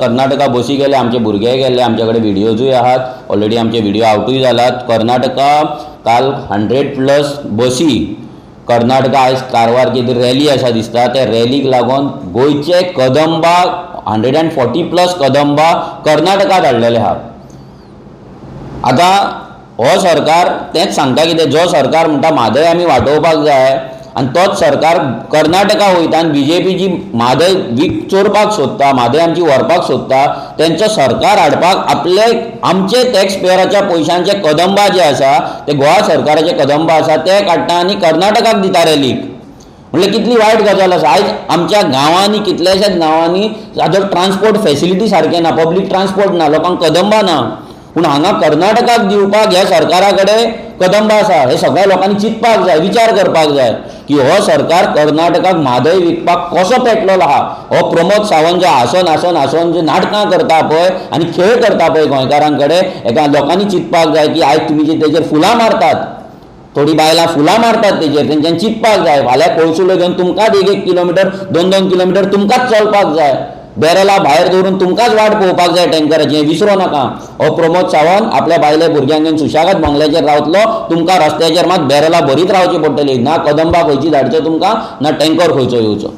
कर्नाटका बसी गेले, आमचे भुरगे गेले, आमच्याकडे व्हिडिओजूय आहात, ऑलरेडी आमचे व्हिडिओ आवटूय जालात. कर्नाटका काल 100+ बसी कर्नाटका आयज कारवार कितें रॅली आसा दिसता, त्या रॅलीक लागून गोंयचे कदंबा 140+ कदंबा कर्नाटकात हाडलेले आहा. आतां हो सरकार तेंच सांगता कितें, जो सरकार म्हणटा म्हादय आमी वांटोवपाक जाय आनी तोच सरकार कर्नाटका वयता आनी BJP जी म्हादय चोरपाक सोदता, म्हादय आमची व्हरपाक सोदता, तेंचो सरकार हाडपाक आमचे टॅक्स पेयराच्या पयशांचे कदंबा जे आसा ते गोवा सरकाराचे कदंबा आसा ते काडटा आनी कर्नाटकाक दिता रॅलीक. म्हणजे कितली वायट गजाल आसा. आयज आमच्या गांवांनी कितल्याशाच गांवांनी हाजो ट्रान्सपोर्ट फॅसिलिटी सारके ना, पब्लीक ट्रान्सपोर्ट ना, लोकांक कदंबा ना. पूण हांगा कर्नाटकाक दिवपाक ह्या सरकारा कडेन कदंबा आसा. हे सगळ्या लोकांनी चिंतपाक जाय, विचार करपाक जाय की हो सरकार कर्नाटकाक म्हादय विकपाक कसो पेटलेलो आहा. हो प्रमोद सावंत जो हांसोन जे नाटकां करता पळय आनी खेळ करता पळय गोंयकारां कडेन, हेका लोकांनी चिंतपाक जाय की आयज तुमी जे तेजेर फुलां मारतात, थोडी बायलां फुलां मारतात तेजेर, तेंच्यांनी चिंतपाक जाय. फाल्यां कोळसुलो घेवन तुमकांच 1-1 किलोमिटर 2-2 किलोमिटर तुमकांच चलपाक जाय. बेरला भायर दवरून तुमकांच वाट पळोवपाक जाय टँकराची, हें विसरूं नाका. हो प्रमोद सावंत आपल्या बायले भुरग्यांक घेवन सुशेगाद बंगल्याचेर रावतलो. तुमकां रस्त्याचेर मात बेरला भरीत रावची पडटली. ना कदंबा खंयची धाडच्यो तुमकां, ना टँकर खंयचो येवचो.